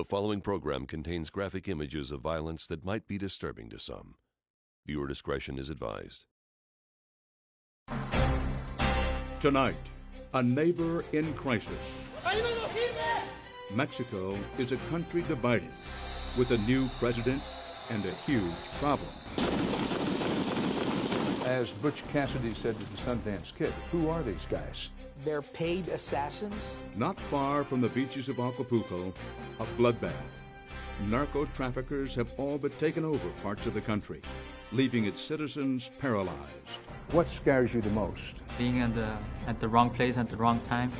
The following program contains graphic images of violence that might be disturbing to some. Viewer discretion is advised. Tonight, a neighbor in crisis. Mexico is a country divided, with a new president and a huge problem. As Butch Cassidy said to the Sundance Kid, who are these guys? They're paid assassins. Not far from the beaches of Acapulco, a bloodbath. Narco-traffickers have all but taken over parts of the country, leaving its citizens paralyzed. What scares you the most? Being at the wrong place at the wrong time.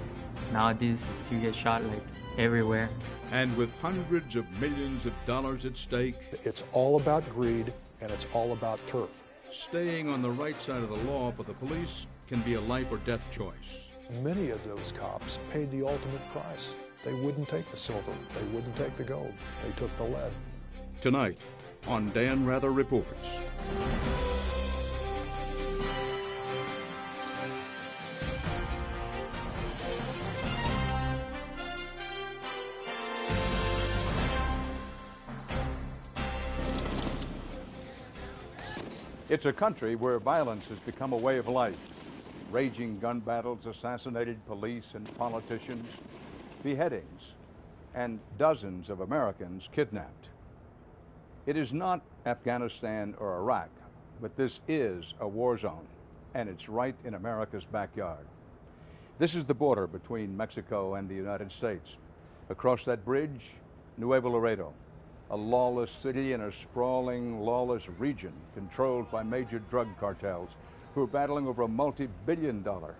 Nowadays, you get shot like everywhere. And with hundreds of millions of dollars at stake, it's all about greed and it's all about turf. Staying on the right side of the law for the police can be a life or death choice. Many of those cops paid the ultimate price. They wouldn't take the silver. They wouldn't take the gold. They took the lead. Tonight on Dan Rather Reports. It's a country where violence has become a way of life. Raging gun battles, assassinated police and politicians, beheadings, and dozens of Americans kidnapped. It is not Afghanistan or Iraq, but this is a war zone, and it's right in America's backyard. This is the border between Mexico and the United States. Across that bridge, Nuevo Laredo, a lawless city in a sprawling, lawless region controlled by major drug cartels who are battling over a multi-billion-dollar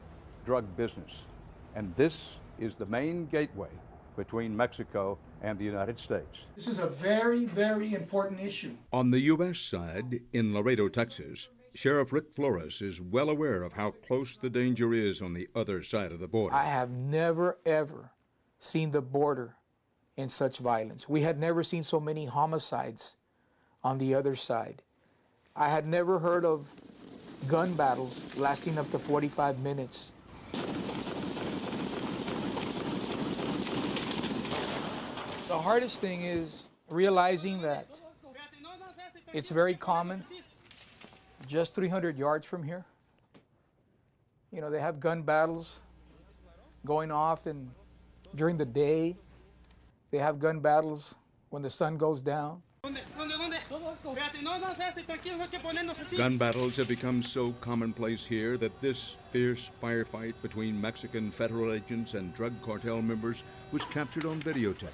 drug business. And this is the main gateway between Mexico and the United States. This is a very, very important issue. On the U.S. side, in Laredo, Texas, Sheriff Rick Flores is well aware of how close the danger is on the other side of the border. I have never, ever seen the border in such violence. We had never seen so many homicides on the other side. I had never heard of gun battles lasting up to 45 minutes. The hardest thing is realizing that it's very common just 300 yards from here. You know, they have gun battles going off and during the day. They have gun battles when the sun goes down. Gun battles have become so commonplace here that this fierce firefight between Mexican federal agents and drug cartel members was captured on videotape.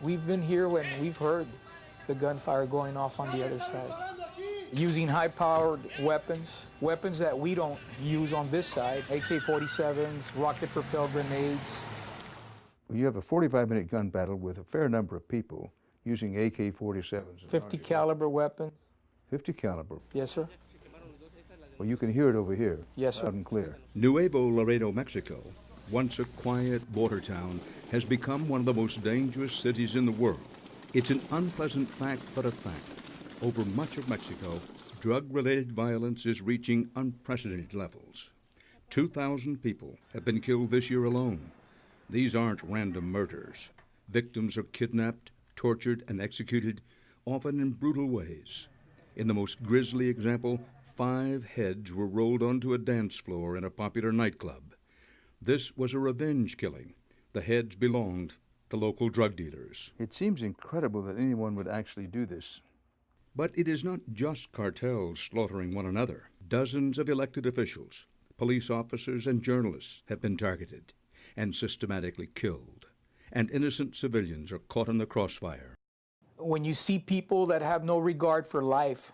We've been here when we've heard the gunfire going off on the other side. Using high-powered weapons, weapons that we don't use on this side, AK-47s, rocket-propelled grenades. You have a 45-minute gun battle with a fair number of people using AK-47s. 50 caliber weapons. 50 caliber? Yes, sir. Well, you can hear it over here. Yes, sir. Loud and clear. Nuevo Laredo, Mexico, once a quiet border town, has become one of the most dangerous cities in the world. It's an unpleasant fact, but a fact. Over much of Mexico, drug-related violence is reaching unprecedented levels. 2,000 people have been killed this year alone. These aren't random murders. Victims are kidnapped, tortured, and executed, often in brutal ways. In the most grisly example, 5 heads were rolled onto a dance floor in a popular nightclub. This was a revenge killing. The heads belonged to local drug dealers. It seems incredible that anyone would actually do this. But it is not just cartels slaughtering one another. Dozens of elected officials, police officers, and journalists have been targeted and systematically killed, and innocent civilians are caught in the crossfire. When you see people that have no regard for life,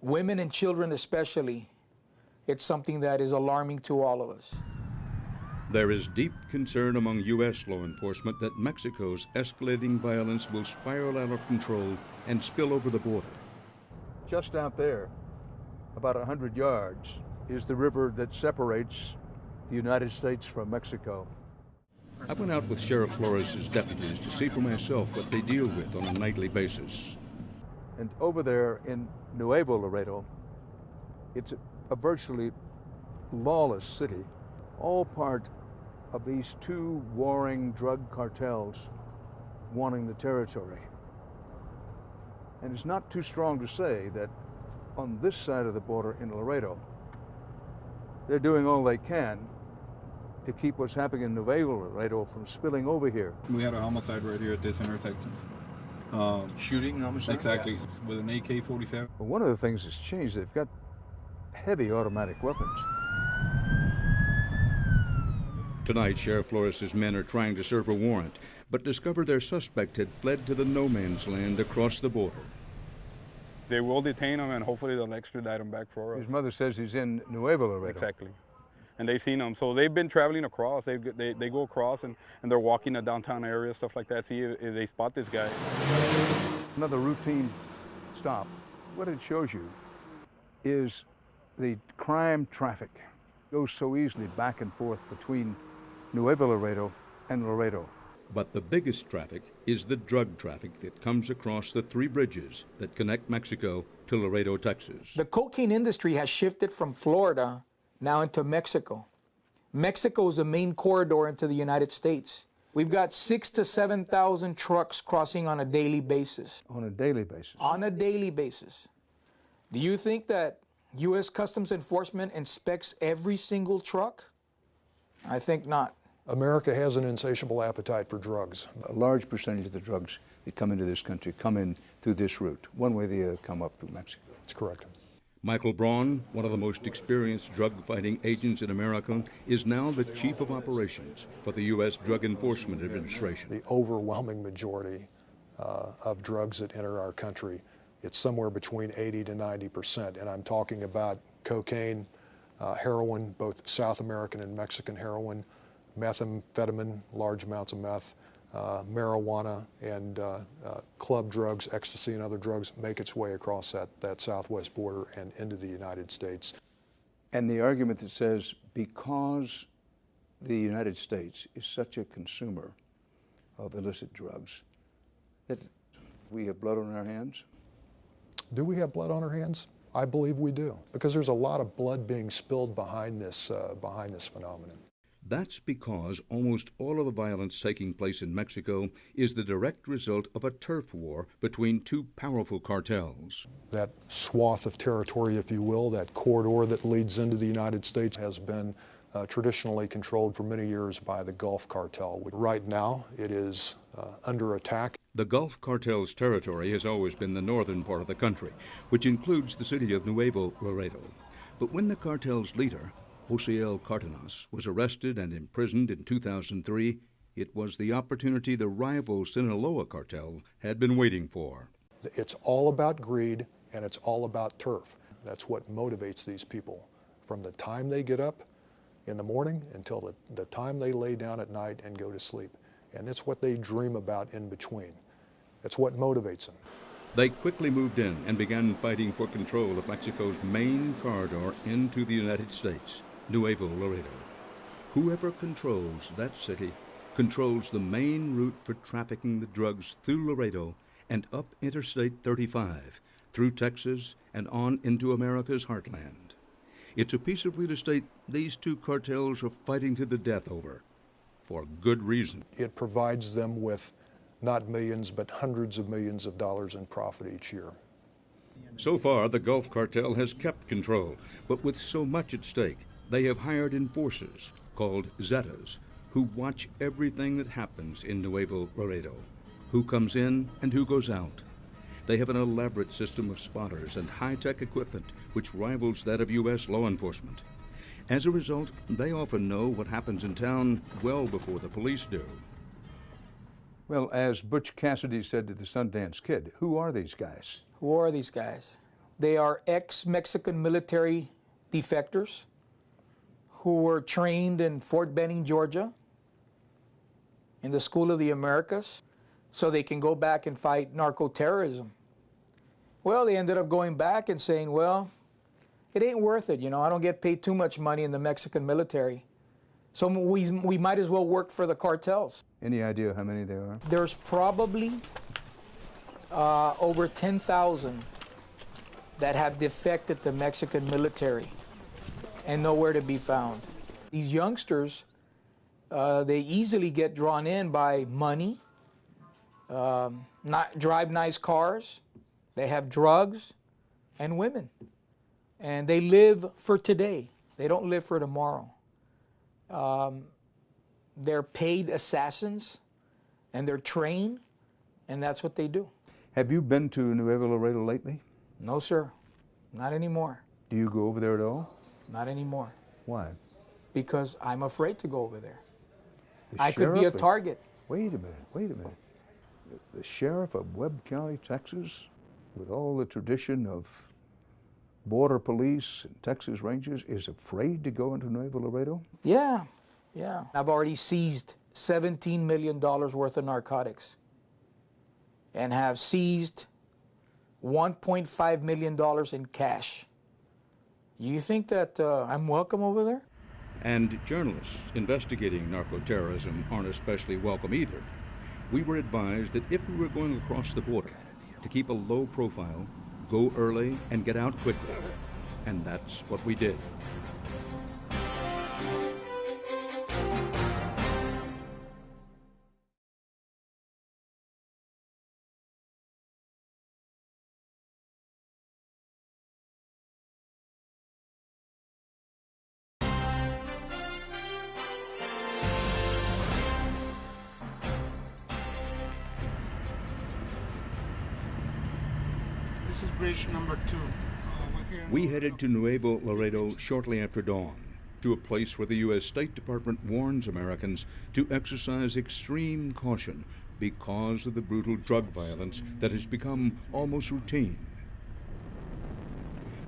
women and children especially, it's something that is alarming to all of us. There is deep concern among U.S. law enforcement that Mexico's escalating violence will spiral out of control and spill over the border. Just out there, about 100 yards, is the river that separates the United States from Mexico. I went out with Sheriff Flores' deputies to see for myself what they deal with on a nightly basis. And over there in Nuevo Laredo, it's a virtually lawless city, all part of these two warring drug cartels wanting the territory. And it's not too strong to say that on this side of the border in Laredo, they're doing all they can to keep what's happening in Nuevo Laredo from spilling over here. We had a homicide right here at this intersection. Shooting homicide? Exactly, with an AK-47. Well, one of the things that's changed, they've got heavy automatic weapons. Tonight, Sheriff Flores' men are trying to serve a warrant, but discover their suspect had fled to the no-man's land across the border. They will detain him, and hopefully they'll extradite him back for us. His mother says he's in Nuevo Laredo. Exactly. And they've seen him. So they've been traveling across. They go across, and they're walking the downtown area, stuff like that, see if they spot this guy. Another routine stop. What it shows you is the crime traffic goes so easily back and forth between Nuevo Laredo and Laredo. But the biggest traffic is the drug traffic that comes across the three bridges that connect Mexico to Laredo, Texas. The cocaine industry has shifted from Florida now into Mexico. Mexico is the main corridor into the United States. We've got 6,000 to 7,000 trucks crossing on a daily basis. On a daily basis? On a daily basis. Do you think that U.S. Customs Enforcement inspects every single truck? I think not. America has an insatiable appetite for drugs. A large percentage of the drugs that come into this country come in through this route. One way or the other come up through Mexico. That's correct. Michael Braun, one of the most experienced drug-fighting agents in America, is now the Chief of Operations for the U.S. Drug Enforcement Administration. The overwhelming majority of drugs that enter our country, it's somewhere between 80 to 90%. And I'm talking about cocaine, heroin, both South American and Mexican heroin, methamphetamine, large amounts of meth, marijuana, and club drugs, ecstasy and other drugs make its way across that southwest border and into the United States. And the argument that says because the United States is such a consumer of illicit drugs, that we have blood on our hands? Do we have blood on our hands? I believe we do, because there's a lot of blood being spilled behind this phenomenon. That's because almost all of the violence taking place in Mexico is the direct result of a turf war between two powerful cartels. That swath of territory, if you will, that corridor that leads into the United States has been traditionally controlled for many years by the Gulf Cartel. Right now, it is under attack. The Gulf Cartel's territory has always been the northern part of the country, which includes the city of Nuevo Laredo. But when the cartel's leader, Josiel Cardenas, was arrested and imprisoned in 2003, it was the opportunity the rival Sinaloa cartel had been waiting for. It's all about greed, and it's all about turf. That's what motivates these people from the time they get up in the morning until the time they lay down at night and go to sleep. And it's what they dream about in between. It's what motivates them. They quickly moved in and began fighting for control of Mexico's main corridor into the United States, Nuevo Laredo. Whoever controls that city controls the main route for trafficking the drugs through Laredo and up Interstate 35, through Texas and on into America's heartland. It's a piece of real estate these two cartels are fighting to the death over, for good reason. It provides them with not millions, but hundreds of millions of dollars in profit each year. So far, the Gulf Cartel has kept control, but with so much at stake, they have hired enforcers, called Zetas, who watch everything that happens in Nuevo Laredo, who comes in and who goes out. They have an elaborate system of spotters and high-tech equipment which rivals that of U.S. law enforcement. As a result, they often know what happens in town well before the police do. Well, as Butch Cassidy said to the Sundance Kid, who are these guys? Who are these guys? They are ex-Mexican military defectors who were trained in Fort Benning, Georgia, in the School of the Americas, so they can go back and fight narco-terrorism. Well, they ended up going back and saying, well, it ain't worth it, I don't get paid too much money in the Mexican military. So we might as well work for the cartels. Any idea how many there are? There's probably over 10,000 that have defected the Mexican military and nowhere to be found. These youngsters They easily get drawn in by money, not drive nice cars, they have drugs and women. And they live for today. They don't live for tomorrow. They're paid assassins, and they're trained, and that's what they do. Have you been to Nuevo Laredo lately? No, sir. Not anymore. Do you go over there at all? Not anymore. Why? Because I'm afraid to go over there. The I could be a sheriff of- target. Wait a minute. The sheriff of Webb County, Texas, with all the tradition of border police and Texas Rangers, is afraid to go into Nuevo Laredo? Yeah. I've already seized $17 million worth of narcotics and have seized $1.5 million in cash. You think that I'm welcome over there? And journalists investigating narco-terrorism aren't especially welcome either. We were advised that if we were going across the border, to keep a low profile, go early, and get out quickly. And that's what we did. This is bridge number 2. We headed to Nuevo Laredo shortly after dawn, to a place where the U.S. State Department warns Americans to exercise extreme caution because of the brutal drug violence that has become almost routine.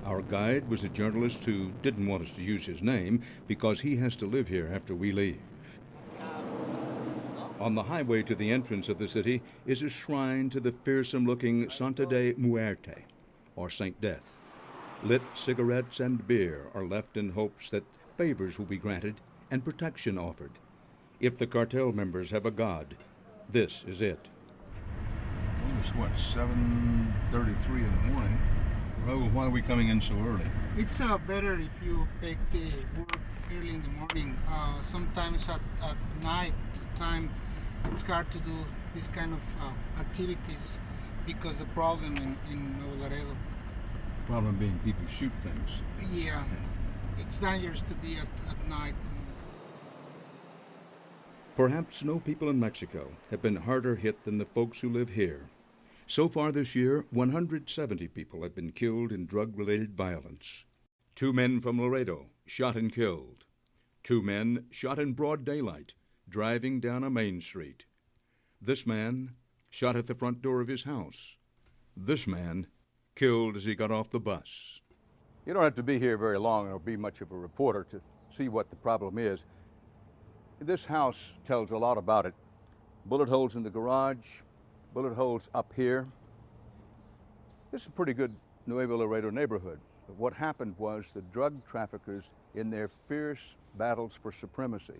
Our guide was a journalist who didn't want us to use his name because he has to live here after we leave. On the highway to the entrance of the city is a shrine to the fearsome-looking Santa de Muerte, or Saint Death. Lit cigarettes and beer are left in hopes that favors will be granted and protection offered. If the cartel members have a god, this is it. It's what, 7:33 in the morning? Raul, why are we coming in so early? It's better if you take the work early in the morning. Sometimes at night time, it's hard to do this kind of activities because the problem in Nuevo Laredo. Problem being people shoot things. Yeah, it's dangerous to be at night. Perhaps no people in Mexico have been harder hit than the folks who live here. So far this year, 170 people have been killed in drug-related violence. 2 men from Laredo shot and killed. 2 men shot in broad daylight, driving down a main street. This man shot at the front door of his house. This man killed as he got off the bus. You don't have to be here very long or be much of a reporter to see what the problem is. This house tells a lot about it. Bullet holes in the garage, bullet holes up here. This is a pretty good Nuevo Laredo neighborhood. But what happened was the drug traffickers, in their fierce battles for supremacy,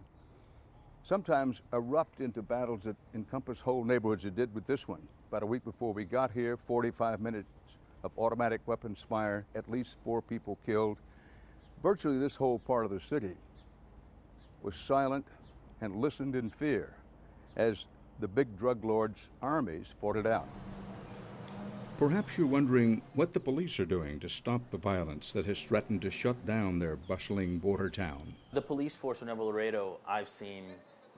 sometimes erupt into battles that encompass whole neighborhoods. It did with this one. About a week before we got here, 45 minutes of automatic weapons fire, at least 4 people killed. Virtually this whole part of the city was silent and listened in fear as the big drug lords' armies fought it out. Perhaps you're wondering what the police are doing to stop the violence that has threatened to shut down their bustling border town. The police force in Nuevo Laredo I've seen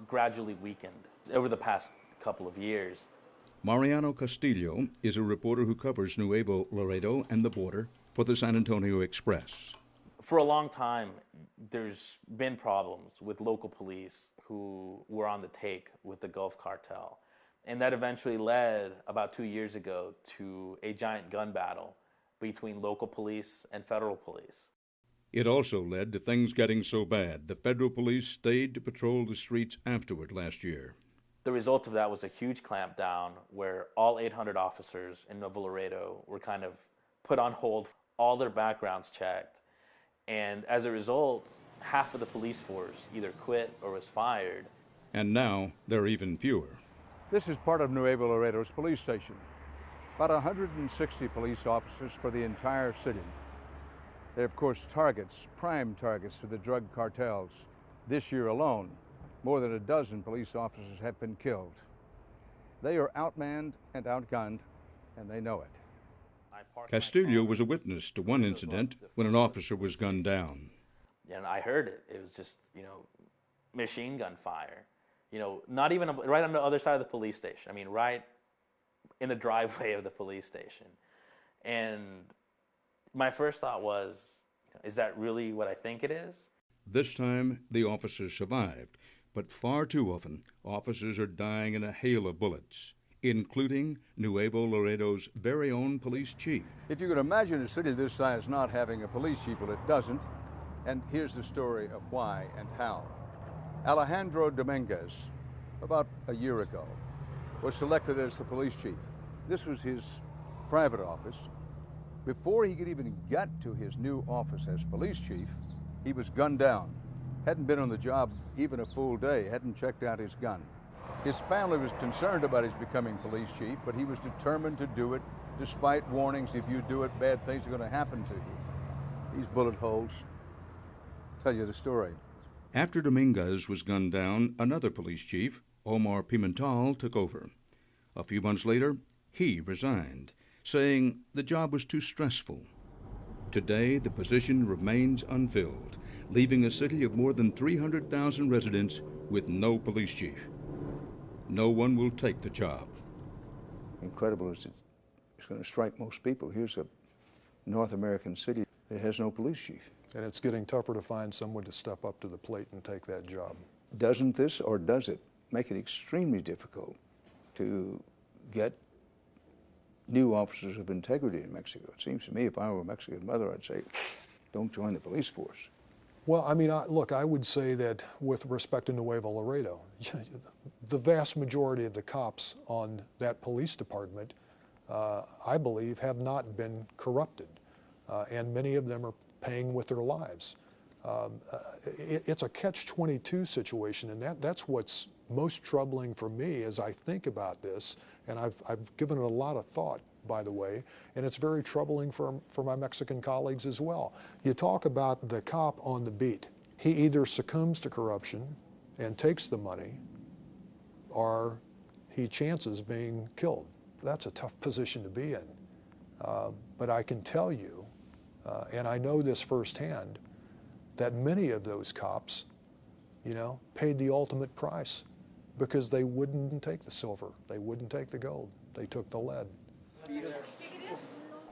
gradually weakened over the past couple of years. Mariano Castillo is a reporter who covers Nuevo Laredo and the border for the San Antonio Express. For a long time, there's been problems with local police who were on the take with the Gulf cartel. And that eventually led, about 2 years ago, to a giant gun battle between local police and federal police. It also led to things getting so bad, the federal police stayed to patrol the streets afterward last year. The result of that was a huge clampdown where all 800 officers in Nuevo Laredo were kind of put on hold, all their backgrounds checked. And as a result, half of the police force either quit or was fired. And now there are even fewer. This is part of Nuevo Laredo's police station. About 160 police officers for the entire city. They're, of course, targets, prime targets for the drug cartels. This year alone, More than a dozen police officers have been killed. They are outmanned and outgunned, and they know it. Castillo was a witness to one incident when an officer was gunned down. And I heard it. It was just, machine gun fire. Not even right on the other side of the police station. I mean, right in the driveway of the police station. And my first thought was, is that really what I think it is? This time, the officers survived, but far too often, officers are dying in a hail of bullets, including Nuevo Laredo's very own police chief. If you could imagine a city this size not having a police chief, well, it doesn't. And here's the story of why and how. Alejandro Dominguez, about a year ago, was selected as the police chief. This was his private office. Before he could even get to his new office as police chief, he was gunned down. Hadn't been on the job even a full day, hadn't checked out his gun. His family was concerned about his becoming police chief, but he was determined to do it despite warnings, if you do it, bad things are going to happen to you. These bullet holes tell you the story. After Dominguez was gunned down, another police chief, Omar Pimental, took over. A few months later, he resigned, saying the job was too stressful. Today, the position remains unfilled, leaving a city of more than 300,000 residents with no police chief. No one will take the job. Incredible as it's going to strike most people. Here's a North American city that has no police chief. And it's getting tougher to find someone to step up to the plate and take that job. Doesn't this, or does it, make it extremely difficult to get new officers of integrity in Mexico? It seems to me, if I were a Mexican mother, I'd say, don't join the police force. Well, I mean, look, I would say that with respect to Nuevo Laredo, the vast majority of the cops on that police department, I believe, have not been corrupted. And many of them are paying with their lives. It's a catch-22 situation, and that's what's most troubling for me as I think about this, and I've given it a lot of thought, by the way, and it's very troubling for my Mexican colleagues as well. You talk about the cop on the beat. He either succumbs to corruption and takes the money, or he chances being killed. That's a tough position to be in. But I can tell you, and I know this firsthand, that many of those cops, paid the ultimate price because they wouldn't take the silver, they wouldn't take the gold, they took the lead.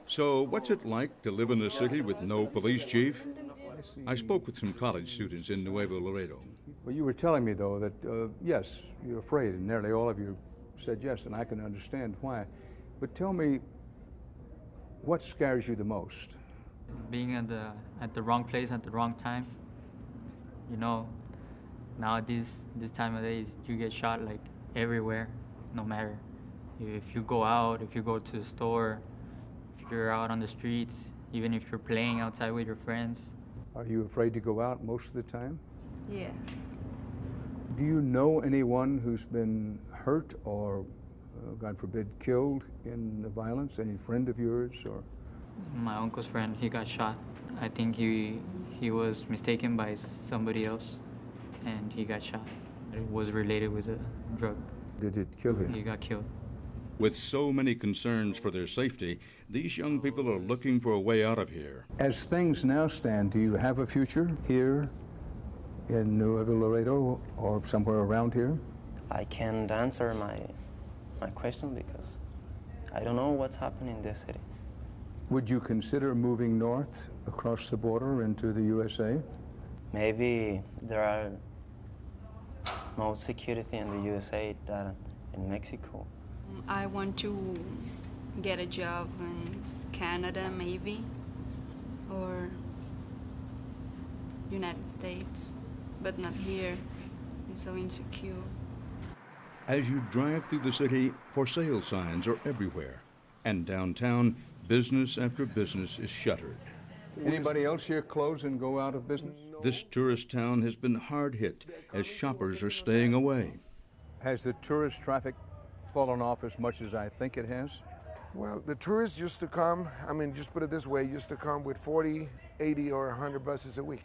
So what's it like to live in a city with no police chief? I spoke with some college students in Nuevo Laredo. Well, you were telling me, though, that, yes, you're afraid, and nearly all of you said yes, and I can understand why. But tell me, what scares you the most? Being at the wrong place at the wrong time. Now this time of day, you get shot like everywhere, no matter if you go out, if you go to the store, if you're out on the streets, even if you're playing outside with your friends. Are you afraid to go out most of the time? Yes. Do you know anyone who's been hurt or, God forbid, killed in the violence? Any friend of yours? Or my uncle's friend, he got shot. I think he was mistaken by somebody else, and he got shot. It was related with a drug. Did it kill him? He got killed. With so many concerns for their safety, these young people are looking for a way out of here. As things now stand, do you have a future here in Nuevo Laredo or somewhere around here? I can't answer my question because I don't know what's happening in this city. Would you consider moving north across the border into the USA? Maybe there are more security in the USA than in Mexico. I want to get a job in Canada, maybe, or United States, but not here. It's so insecure. As you drive through the city, for sale signs are everywhere, and downtown, business after business is shuttered. Anybody else here close and go out of business? This tourist town has been hard hit as shoppers are staying away. Has the tourist traffic fallen off as much as I think it has? Well, the tourists used to come, just put it this way, used to come with 40, 80, or 100 buses a week.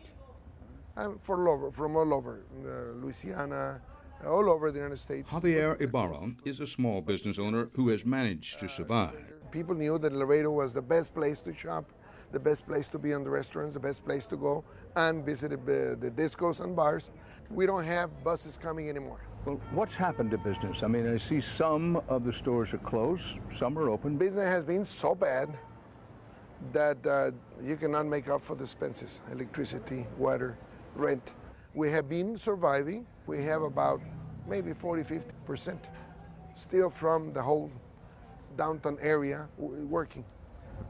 from all over, Louisiana, all over the United States. Javier Ibarra is a small business owner who has managed to survive. People knew that Laredo was the best place to shop, the best place to be in the restaurants, the best place to go and visit the discos and bars. We don't have buses coming anymore. Well, what's happened to business? I mean, I see some of the stores are closed, some are open. Business has been so bad that you cannot make up for the expenses, electricity, water, rent. We have been surviving. We have about maybe 40–50% still from the whole downtown area working.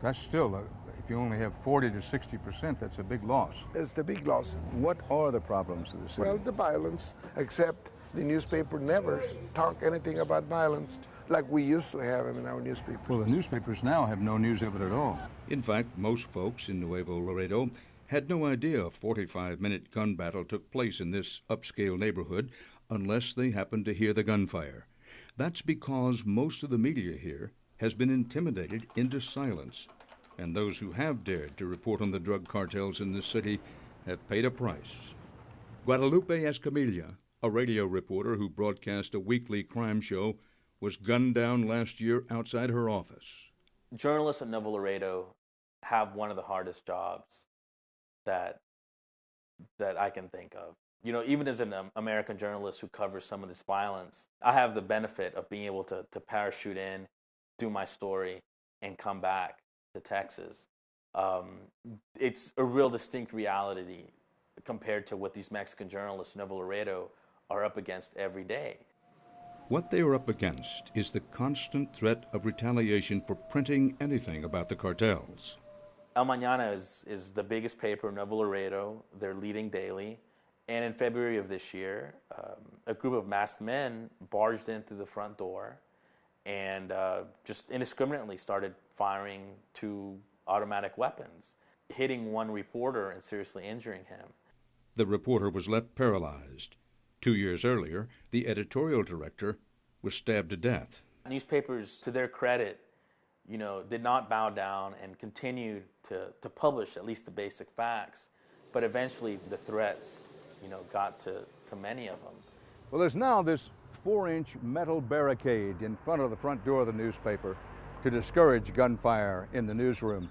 That's still, if you only have 40 to 60%, that's a big loss. It's the big loss. What are the problems of the city? Well, the violence, except the newspaper never talk anything about violence like we used to have in our newspaper. Well, the newspapers now have no news of it at all. In fact, most folks in Nuevo Laredo had no idea a 45-minute gun battle took place in this upscale neighborhood unless they happened to hear the gunfire. That's because most of the media here has been intimidated into silence, and those who have dared to report on the drug cartels in this city have paid a price. Guadalupe Escamilla, a radio reporter who broadcast a weekly crime show, was gunned down last year outside her office. Journalists in Nuevo Laredo have one of the hardest jobs that I can think of. You know, even as an American journalist who covers some of this violence, I have the benefit of being able to parachute in, do my story, and come back to Texas. It's a real distinct reality compared to what these Mexican journalists in Nuevo Laredo are up against every day. What they are up against is the constant threat of retaliation for printing anything about the cartels. El Mañana is the biggest paper in Nuevo Laredo. They're leading daily. And in February of this year, a group of masked men barged in through the front door and just indiscriminately started firing 2 automatic weapons, hitting one reporter and seriously injuring him. The reporter was left paralyzed. 2 years earlier, the editorial director was stabbed to death. Newspapers, to their credit, you know, did not bow down and continued to publish at least the basic facts. But eventually the threats, you know, got to many of them. Well, there's now this 4-inch metal barricade in front of the front door of the newspaper to discourage gunfire in the newsroom.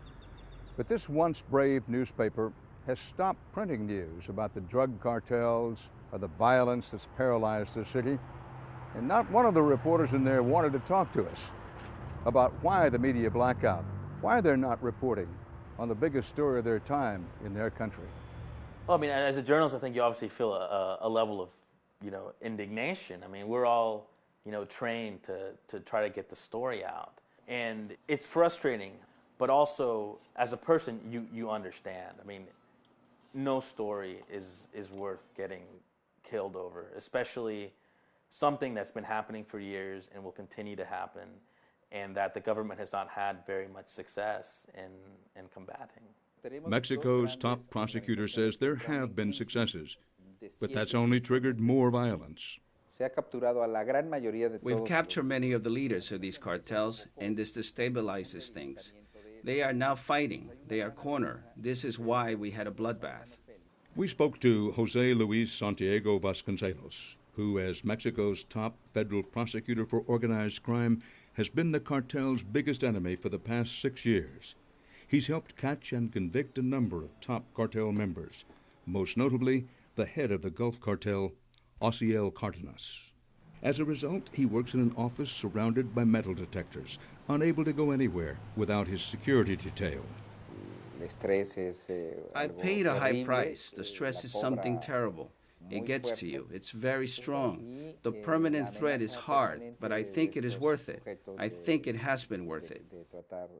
But this once brave newspaper has stopped printing news about the drug cartels or the violence that's paralyzed the city. And not one of the reporters in there wanted to talk to us about why the media blackout, why they're not reporting on the biggest story of their time in their country. Well, I mean, as a journalist, I think you obviously feel a level of, you know, indignation. I mean, we're all, you know, trained to try to get the story out. And it's frustrating, but also, as a person, you understand. I mean, no story is worth getting killed over, especially something that's been happening for years and will continue to happen, and that the government has not had very much success in combating. Mexico's top prosecutor says there have been successes, but that's only triggered more violence. We've captured many of the leaders of these cartels, and this destabilizes things. They are now fighting. They are cornered. This is why we had a bloodbath. We spoke to Jose Luis Santiago Vasconcelos, who, as Mexico's top federal prosecutor for organized crime, has been the cartel's biggest enemy for the past 6 years. He's helped catch and convict a number of top cartel members, most notably the head of the Gulf cartel, Osiel Cardenas. As a result, he works in an office surrounded by metal detectors, unable to go anywhere without his security detail. I paid a high price. The stress is something terrible. It gets to you. It's very strong. The permanent threat is hard, but I think it is worth it. I think it has been worth it.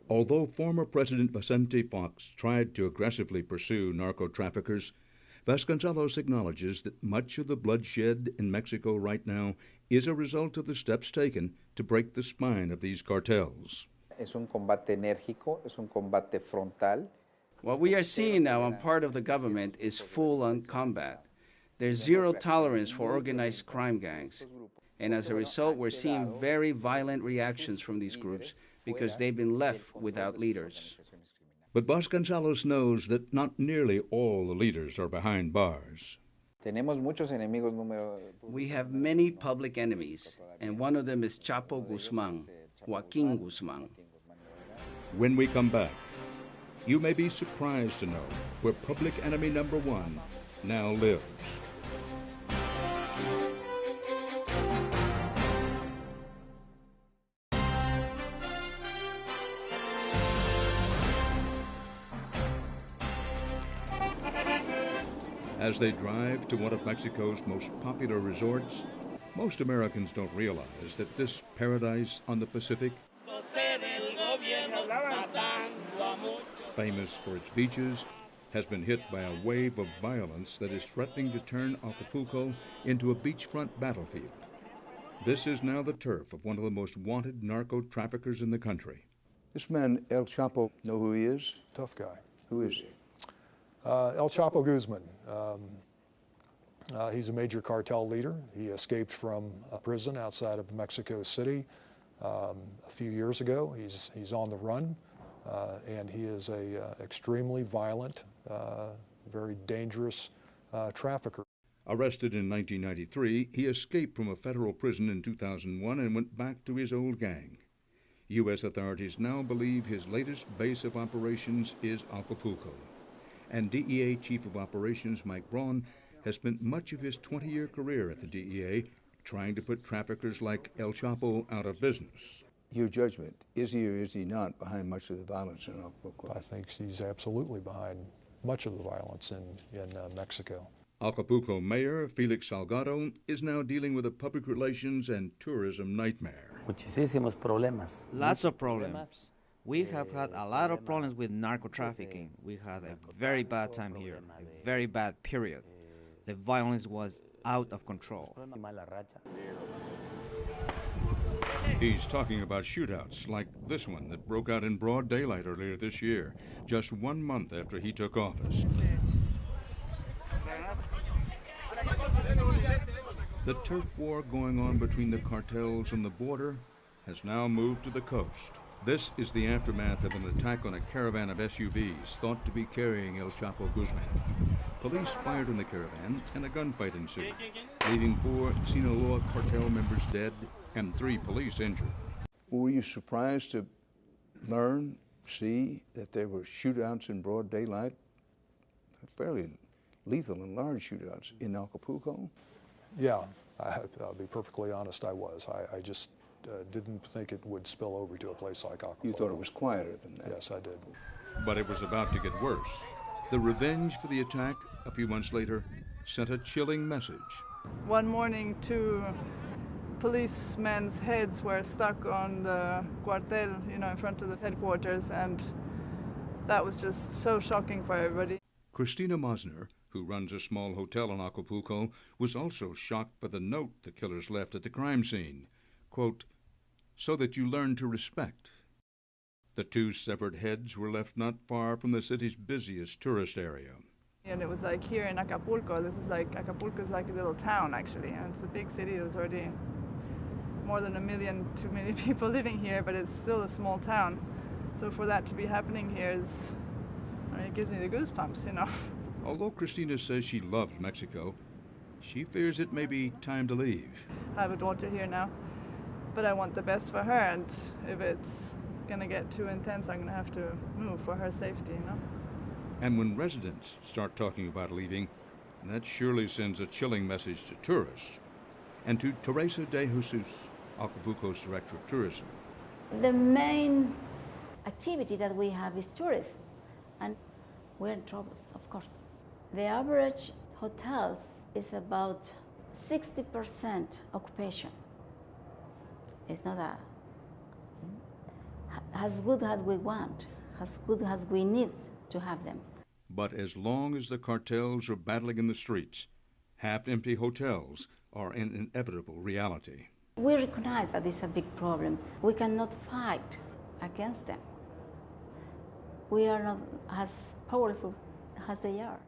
Although former President Vicente Fox tried to aggressively pursue narco-traffickers, Vasconcelos acknowledges that much of the bloodshed in Mexico right now is a result of the steps taken to break the spine of these cartels. What we are seeing now on part of the government is full-on combat. There's zero tolerance for organized crime gangs. And as a result, we're seeing very violent reactions from these groups because they've been left without leaders. But Vasconcelos knows that not nearly all the leaders are behind bars. We have many public enemies, and one of them is Chapo Guzman, Joaquin Guzman. When we come back, you may be surprised to know where public enemy number one now lives. As they drive to one of Mexico's most popular resorts, most Americans don't realize that this paradise on the Pacific, famous for its beaches, has been hit by a wave of violence that is threatening to turn Acapulco into a beachfront battlefield. This is now the turf of one of the most wanted narco-traffickers in the country. This man, El Chapo, know who he is? Tough guy. Who is he? El Chapo Guzman. He's a major cartel leader. He escaped from a prison outside of Mexico City a few years ago. He's on the run, and he is a extremely violent, very dangerous trafficker. Arrested in 1993, he escaped from a federal prison in 2001 and went back to his old gang. U.S. authorities now believe his latest base of operations is Acapulco. And DEA Chief of Operations Mike Braun has spent much of his 20-year career at the DEA trying to put traffickers like El Chapo out of business. Your judgment, is he or is he not behind much of the violence in Acapulco? I think he's absolutely behind much of the violence in Mexico. Acapulco Mayor Felix Salgado is now dealing with a public relations and tourism nightmare. Muchísimos problemas. Lots of problems. We have had a lot of problems with narco-trafficking. We had a very bad time here, a very bad period. The violence was out of control. He's talking about shootouts like this one that broke out in broad daylight earlier this year, just 1 month after he took office. The turf war going on between the cartels on the border has now moved to the coast. This is the aftermath of an attack on a caravan of SUVs thought to be carrying El Chapo Guzman. Police fired on the caravan and a gunfight ensued, leaving 4 Sinaloa cartel members dead and 3 police injured. Were you surprised to see that there were shootouts in broad daylight, fairly lethal and large shootouts in Acapulco? Yeah, I'll be perfectly honest, I was. I just didn't think it would spill over to a place like Acapulco. You thought it was quieter than that? Yes, I did. But it was about to get worse. The revenge for the attack a few months later sent a chilling message. One morning, 2 policemen's heads were stuck on the cuartel, in front of the headquarters, and that was just so shocking for everybody. Christina Mosner, who runs a small hotel in Acapulco, was also shocked by the note the killers left at the crime scene. Quote, "So that you learn to respect." The 2 severed heads were left not far from the city's busiest tourist area. And it was like here in Acapulco, Acapulco is like a little town actually, and it's a big city. There's already more than 1 million, 2 million people living here, but it's still a small town. So for that to be happening here it gives me the goosebumps, Although Christina says she loves Mexico, she fears it may be time to leave. I have a daughter here now, but I want the best for her, and if it's gonna get too intense, I'm gonna have to move for her safety, And when residents start talking about leaving, that surely sends a chilling message to tourists. And to Teresa de Jesus, Acapulco's Director of Tourism. The main activity that we have is tourism, and we're in trouble, of course. The average hotels is about 60% occupation. It's not as good as we want, as good as we need to have them. But as long as the cartels are battling in the streets, half-empty hotels are an inevitable reality. We recognize that it's a big problem. We cannot fight against them. We are not as powerful as they are.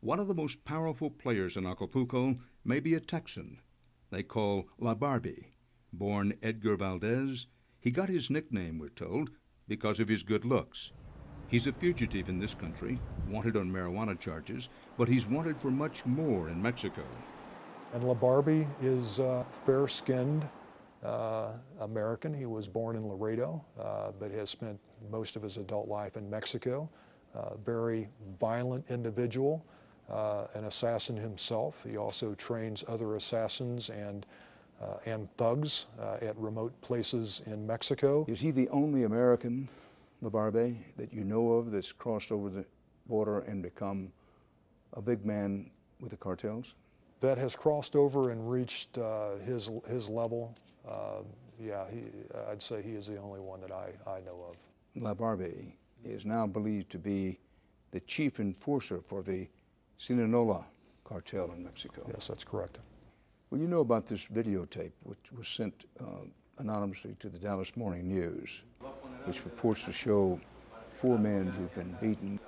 One of the most powerful players in Acapulco may be a Texan they call La Barbie. Born Edgar Valdez, he got his nickname, we're told, because of his good looks. He's a fugitive in this country, wanted on marijuana charges, but he's wanted for much more in Mexico. And LaBarbie is fair-skinned American. He was born in Laredo, but has spent most of his adult life in Mexico. Very violent individual, an assassin himself. He also trains other assassins and thugs at remote places in Mexico. Is he the only American, LaBarbie, that you know of that's crossed over the border and become a big man with the cartels? That has crossed over and reached his level. Yeah, I'd say he is the only one that I know of. LaBarbie is now believed to be the chief enforcer for the Sinaloa cartel in Mexico. Yes, that's correct. Well, you know about this videotape, which was sent anonymously to the Dallas Morning News, which purports to show 4 men who've been beaten.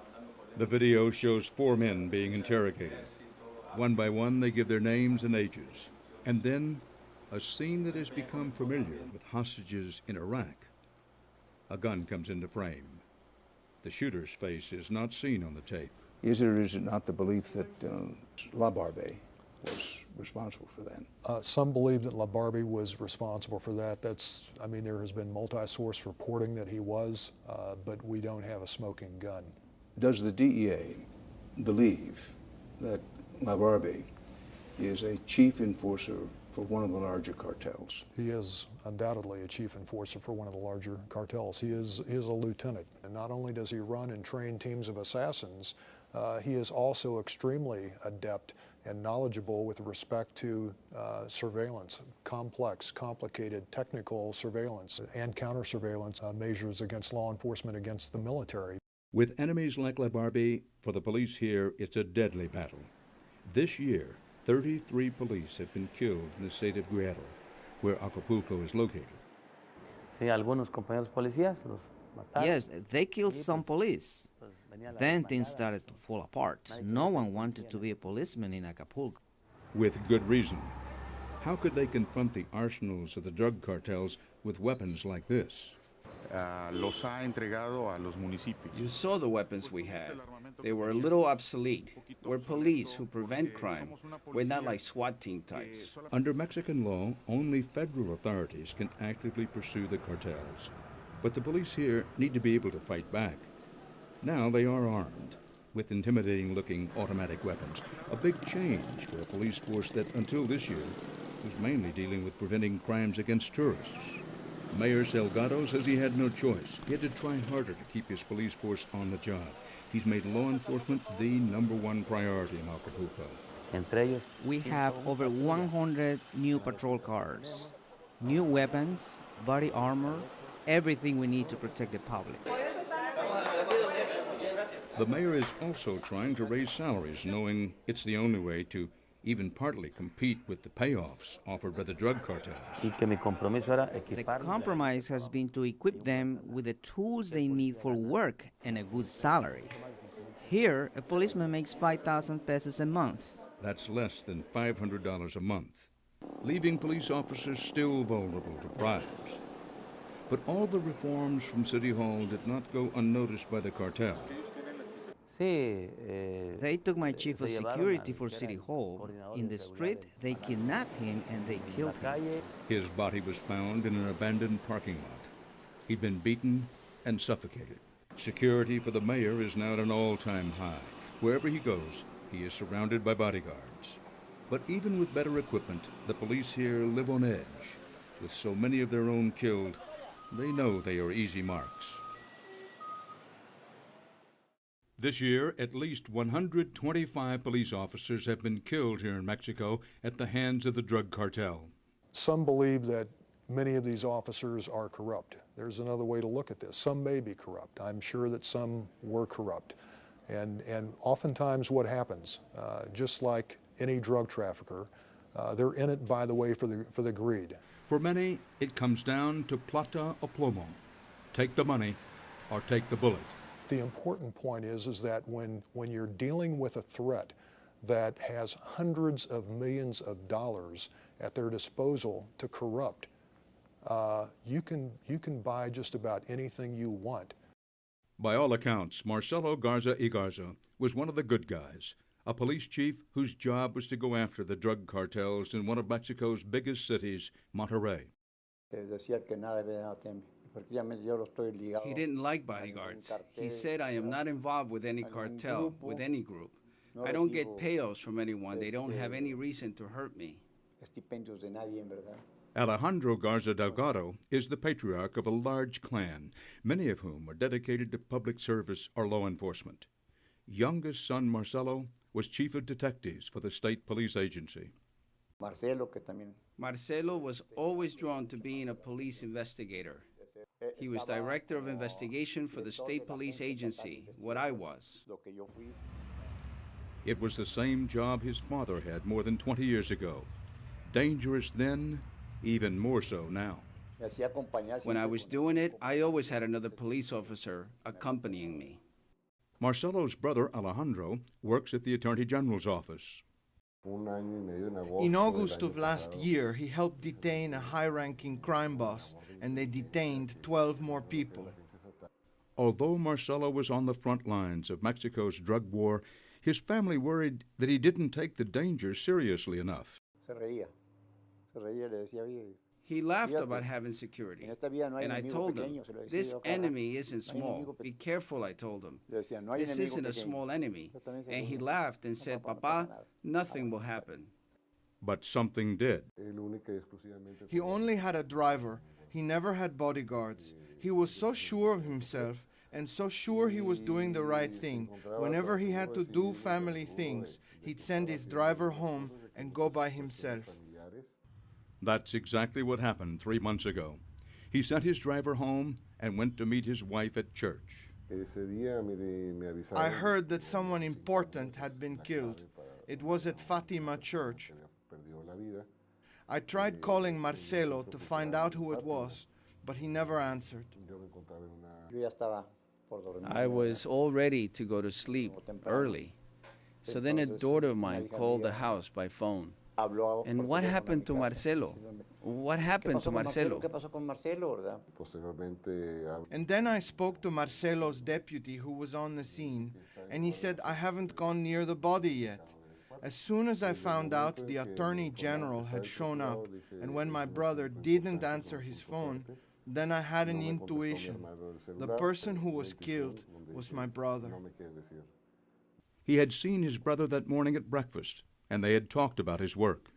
The video shows 4 men being interrogated. One by one, they give their names and ages. And then, a scene that has become familiar with hostages in Iraq. A gun comes into frame. The shooter's face is not seen on the tape. Is it or is it not the belief that LaBarbie was responsible for that? Some believe that LaBarbie was responsible for that. I mean, there has been multi-source reporting that he was, but we don't have a smoking gun. Does the DEA believe that LaBarbie is a chief enforcer for one of the larger cartels? He is undoubtedly a chief enforcer for one of the larger cartels. He is a lieutenant. And not only does he run and train teams of assassins, he is also extremely adept and knowledgeable with respect to surveillance, complex, complicated, technical surveillance and counter-surveillance measures against law enforcement, against the military. With enemies like LaBarbie, for the police here, it's a deadly battle. This year, 33 police have been killed in the state of Guerrero, where Acapulco is located. Sí, algunos compañeros policías los mataron. Yes, they killed some police. Then things started to fall apart. No one wanted to be a policeman in Acapulco. With good reason. How could they confront the arsenals of the drug cartels with weapons like this? Los ha entregado a los municipios. You saw the weapons we had. They were a little obsolete. We're police who prevent crime. We're not like SWAT team types. Under Mexican law, only federal authorities can actively pursue the cartels. But the police here need to be able to fight back. Now they are armed with intimidating-looking automatic weapons. A big change for a police force that, until this year, was mainly dealing with preventing crimes against tourists. Mayor Salgado says he had no choice. He had to try harder to keep his police force on the job. He's made law enforcement the #1 priority in Acapulco. We have over 100 new patrol cars, new weapons, body armor, everything we need to protect the public. The mayor is also trying to raise salaries, knowing it's the only way to even partly compete with the payoffs offered by the drug cartels. The compromise has been to equip them with the tools they need for work and a good salary. Here, a policeman makes 5,000 pesos a month. That's less than $500 a month, leaving police officers still vulnerable to bribes. But all the reforms from City Hall did not go unnoticed by the cartel. They took my chief of security for City Hall. In the street, they kidnapped him and they killed him. His body was found in an abandoned parking lot. He'd been beaten and suffocated. Security for the mayor is now at an all-time high. Wherever he goes, he is surrounded by bodyguards. But even with better equipment, the police here live on edge. With so many of their own killed, they know they are easy marks. This year, at least 125 police officers have been killed here in Mexico at the hands of the drug cartel. Some believe that many of these officers are corrupt. There's another way to look at this. Some may be corrupt. I'm sure that some were corrupt. And oftentimes what happens, just like any drug trafficker, they're in it, by the way, for the greed. For many, it comes down to plata o plomo. Take the money or take the bullet. The important point is that when you're dealing with a threat that has hundreds of millions of dollars at their disposal to corrupt, you can buy just about anything you want. By all accounts, Marcelo Garza y Garza was one of the good guys, a police chief whose job was to go after the drug cartels in one of Mexico's biggest cities, Monterrey. He didn't like bodyguards. He said, I am not involved with any cartel, with any group. I don't get payoffs from anyone. They don't have any reason to hurt me. Alejandro Garza Delgado is the patriarch of a large clan, many of whom are dedicated to public service or law enforcement. Youngest son Marcelo was chief of detectives for the state police agency. Marcelo was always drawn to being a police investigator. He was director of investigation for the state police agency, what I was. It was the same job his father had more than 20 years ago. Dangerous then, even more so now. When I was doing it, I always had another police officer accompanying me. Marcelo's brother, Alejandro, works at the Attorney General's office. In August of last year, he helped detain a high-ranking crime boss, and they detained 12 more people. Although Marcelo was on the front lines of Mexico's drug war, his family worried that he didn't take the danger seriously enough. He laughed about having security, and I told him, this enemy isn't small. Be careful, I told him. This isn't a small enemy. And he laughed and said, Papa, nothing will happen. But something did. He only had a driver. He never had bodyguards. He was so sure of himself and so sure he was doing the right thing. Whenever he had to do family things, he'd send his driver home and go by himself. That's exactly what happened 3 months ago. He sent his driver home and went to meet his wife at church. I heard that someone important had been killed. It was at Fatima Church. I tried calling Marcelo to find out who it was, but he never answered. I was all ready to go to sleep early. So then a daughter of mine called the house by phone. And what happened to Marcelo? What happened to Marcelo? And then I spoke to Marcelo's deputy who was on the scene, and he said, I haven't gone near the body yet. As soon as I found out the Attorney General had shown up, and when my brother didn't answer his phone, then I had an intuition. The person who was killed was my brother. He had seen his brother that morning at breakfast, and they had talked about his work.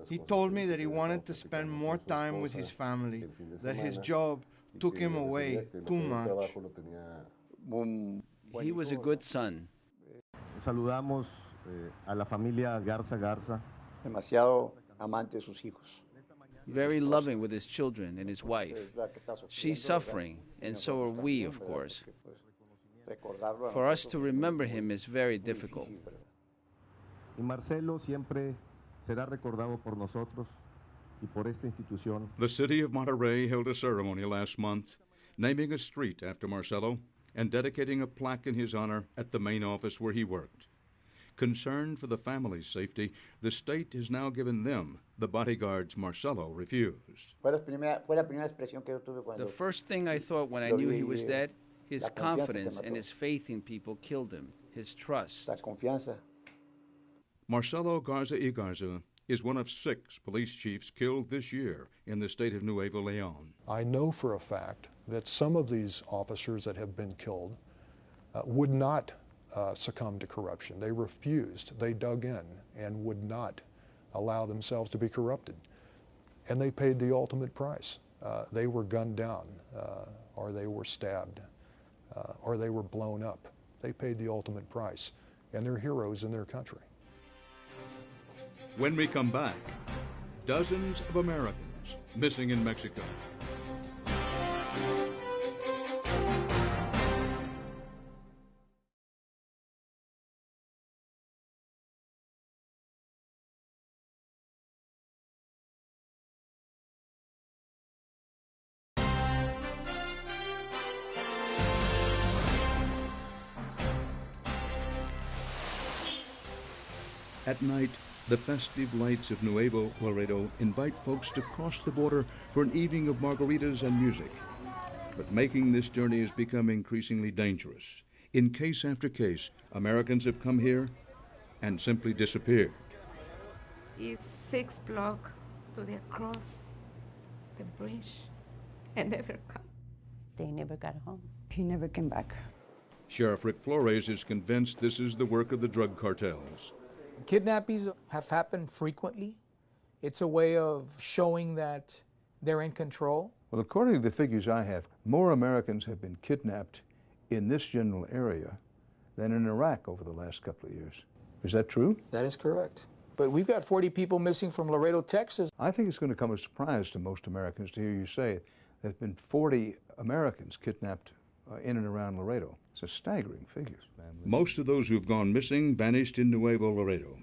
He told me that he wanted to spend more time with his family, that his job took him away too much. He was a good son. Saludamos a la familia Garza Garza. Demasiado amante de sus hijos. Very loving with his children and his wife. She's suffering, and so are we, of course. For us to remember him is very difficult. Y Marcelo siempre será recordado por nosotros y por esta institución. The city of Monterrey held a ceremony last month, naming a street after Marcelo and dedicating a plaque in his honor at the main office where he worked. Concerned for the family's safety, the state has now given them the bodyguards Marcelo refused. The first thing I thought when I knew he was dead, his confidence and his faith in people killed him, his trust. Marcelo Garza y Garza is one of 6 police chiefs killed this year in the state of Nuevo León. I know for a fact that some of these officers that have been killed would not succumb to corruption. They refused. They dug in and would not allow themselves to be corrupted. And they paid the ultimate price. They were gunned down, or they were stabbed, or they were blown up. They paid the ultimate price, and they're heroes in their country. When we come back, dozens of Americans missing in Mexico. At night, the festive lights of Nuevo Laredo invite folks to cross the border for an evening of margaritas and music. But making this journey has become increasingly dangerous. In case after case, Americans have come here and simply disappeared. It's 6 blocks to the across the bridge and never come. They never got home. He never came back. Sheriff Rick Flores is convinced this is the work of the drug cartels. Kidnappings have happened frequently. It's a way of showing that they're in control. Well, according to the figures I have, more Americans have been kidnapped in this general area than in Iraq over the last couple of years. Is that true? That is correct. But we've got 40 people missing from Laredo, Texas. I think it's going to come as a surprise to most Americans to hear you say there have been 40 Americans kidnapped in and around Laredo. It's a staggering figure. Most of those who've gone missing vanished in Nuevo Laredo.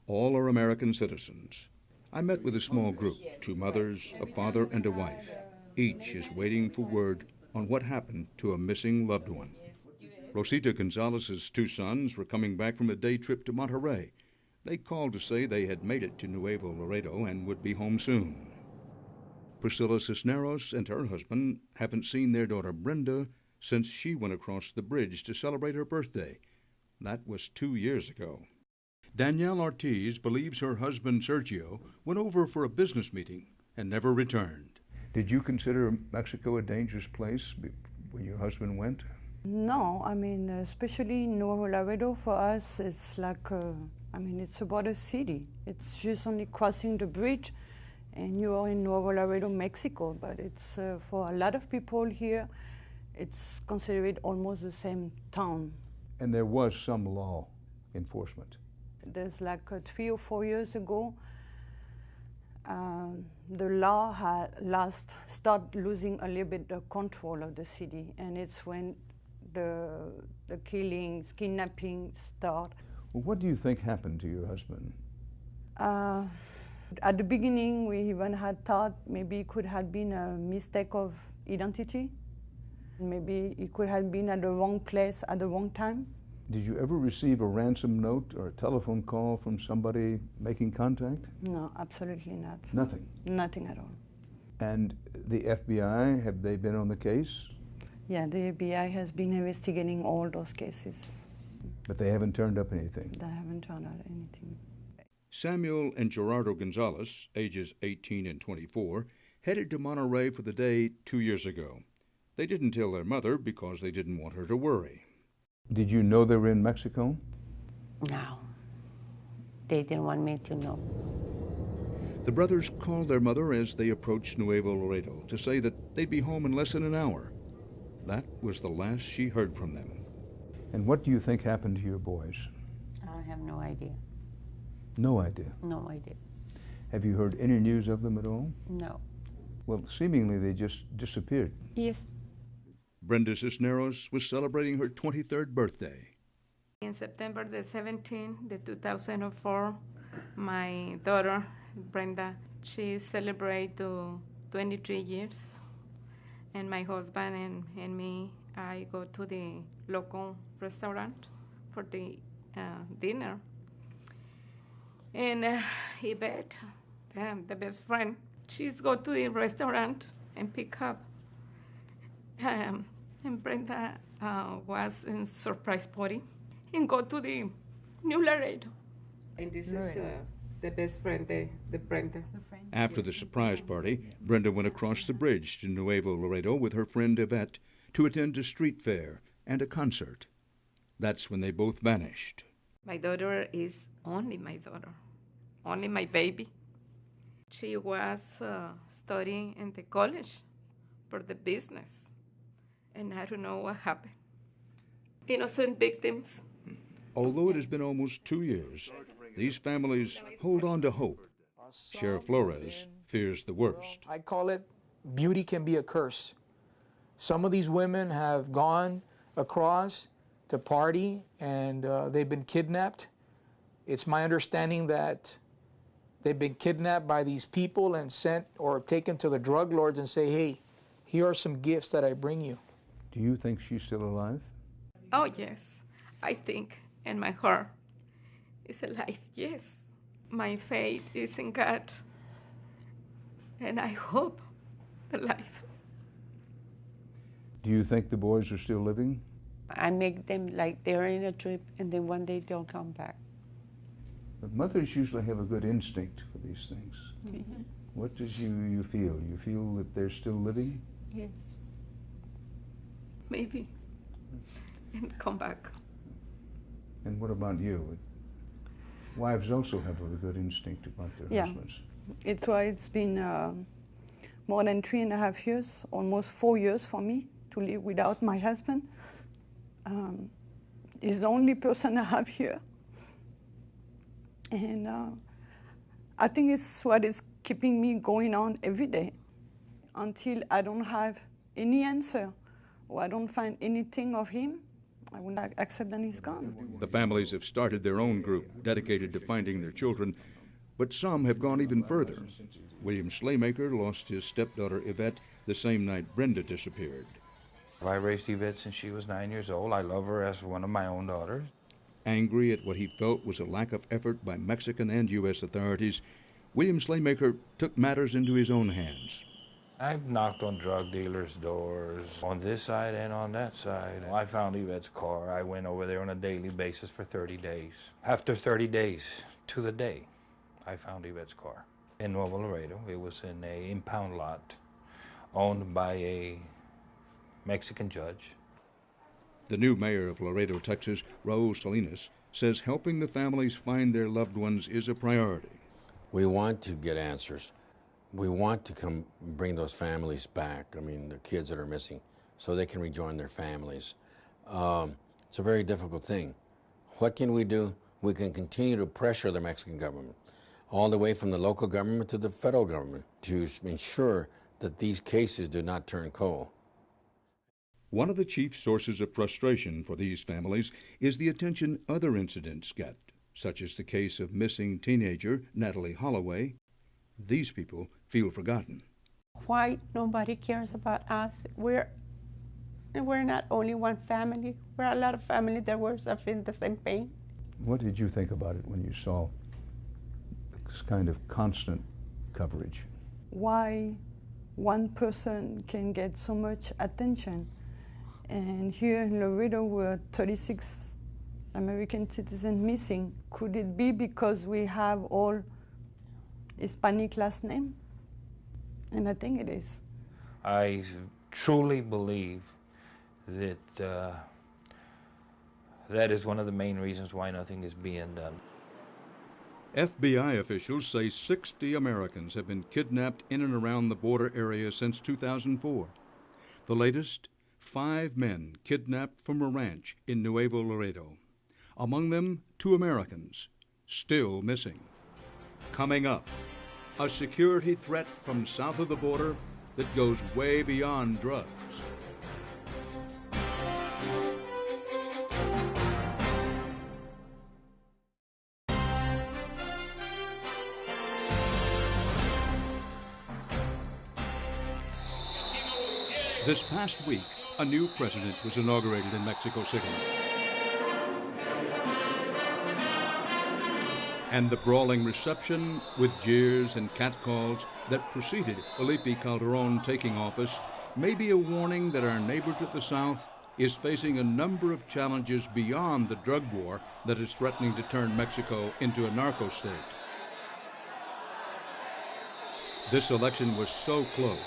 All are American citizens. I met with a small group, 2 mothers, a father, and a wife. Each is waiting for word on what happened to a missing loved one. Rosita Gonzalez's 2 sons were coming back from a day trip to Monterrey. They called to say they had made it to Nuevo Laredo and would be home soon. Priscilla Cisneros and her husband haven't seen their daughter Brenda since she went across the bridge to celebrate her birthday. That was 2 years ago. Danielle Ortiz believes her husband Sergio went over for a business meeting and never returned. Did you consider Mexico a dangerous place when your husband went? No, I mean, especially Nuevo Laredo for us, it's like, it's about a city. It's just only crossing the bridge and you are in Nuevo Laredo, Mexico. But it's, for a lot of people here, it's considered almost the same town. And there was some law enforcement. There's like 3 or 4 years ago, the law had started losing a little bit the control of the city, and it's when the killings, kidnapping start. Well, what do you think happened to your husband? At the beginning, we even had thought maybe it could have been a mistake of identity. Maybe it could have been at the wrong place at the wrong time. Did you ever receive a ransom note or a telephone call from somebody making contact? No, absolutely not. Nothing? Nothing at all. And the FBI, have they been on the case? Yeah, the FBI has been investigating all those cases. But they haven't turned up anything? They haven't turned out anything. Samuel and Gerardo Gonzalez, ages 18 and 24, headed to Monterrey for the day 2 years ago. They didn't tell their mother because they didn't want her to worry. Did you know they were in Mexico? No. They didn't want me to know. The brothers called their mother as they approached Nuevo Laredo to say that they'd be home in less than an hour. That was the last she heard from them. And what do you think happened to your boys? I have no idea. No idea? No idea. Have you heard any news of them at all? No. Well, seemingly they just disappeared. Yes. Brenda Cisneros was celebrating her 23rd birthday. In September the 17th, the 2004, my daughter, Brenda, she celebrated 23 years. And my husband and me, I go to the local restaurant for the dinner. And Yvette, the best friend, she's go to the restaurant and pick up. And Brenda was in surprise party and go to the New Laredo. And this is the best friend, the Brenda. After the surprise party, Brenda went across the bridge to Nuevo Laredo with her friend Yvette to attend a street fair and a concert. That's when they both vanished. My daughter is only my daughter, only my baby. She was studying in the college for the business. And I don't know what happened. Innocent victims. Although it has been almost 2 years, these families hold on to hope. Sheriff Flores fears the worst. I call it beauty can be a curse. Some of these women have gone across to party and they've been kidnapped. It's my understanding that they've been kidnapped by these people and sent or taken to the drug lords and say, hey, here are some gifts that I bring you. Do you think she's still alive? Oh, yes. I think, and my heart is alive, yes. My faith is in God, and I hope the life. Do you think the boys are still living? I make them like they're in a trip and then one day they'll come back. But mothers usually have a good instinct for these things. Mm-hmm. What does you feel? You feel that they're still living? Yes. Maybe. And come back. And what about you? Wives also have a good instinct about their husbands. It's why it's been more than 3.5 years, almost 4 years for me to live without my husband. He's the only person I have here. And I think it's what is keeping me going on every day until I don't have any answer or I don't find anything of him. I will not accept that he's gone. The families have started their own group dedicated to finding their children, but some have gone even further. William Slaymaker lost his stepdaughter Yvette the same night Brenda disappeared. I raised Yvette since she was 9 years old. I love her as one of my own daughters. Angry at what he felt was a lack of effort by Mexican and U.S. authorities, William Slaymaker took matters into his own hands. I've knocked on drug dealers' doors on this side and on that side. I found Yvette's car. I went over there on a daily basis for 30 days. After 30 days, to the day, I found Yvette's car in Nuevo Laredo. It was in an impound lot owned by a Mexican judge. The new mayor of Laredo, Texas, Raul Salinas, says helping the families find their loved ones is a priority. We want to get answers. We want to come bring those families back, I mean, the kids that are missing, so they can rejoin their families. It's a very difficult thing. What can we do? We can continue to pressure the Mexican government, all the way from the local government to the federal government, to ensure that these cases do not turn cold. One of the chief sources of frustration for these families is the attention other incidents get, such as the case of missing teenager Natalie Holloway. These people feel forgotten. Why nobody cares about us? We're not only one family. We're a lot of families that were suffering the same pain. What did you think about it when you saw this kind of constant coverage? Why one person can get so much attention? And here in Laredo, we're 36 American citizens missing. Could it be because we have all Hispanic last name? And I think it is. I truly believe that that is one of the main reasons why nothing is being done. FBI officials say 60 Americans have been kidnapped in and around the border area since 2004. The latest, 5 men kidnapped from a ranch in Nuevo Laredo. Among them, 2 Americans, still missing. Coming up, a security threat from south of the border that goes way beyond drugs. This past week, a new president was inaugurated in Mexico City. And the brawling reception with jeers and catcalls that preceded Felipe Calderón taking office may be a warning that our neighbor to the south is facing a number of challenges beyond the drug war that is threatening to turn Mexico into a narco state. This election was so close,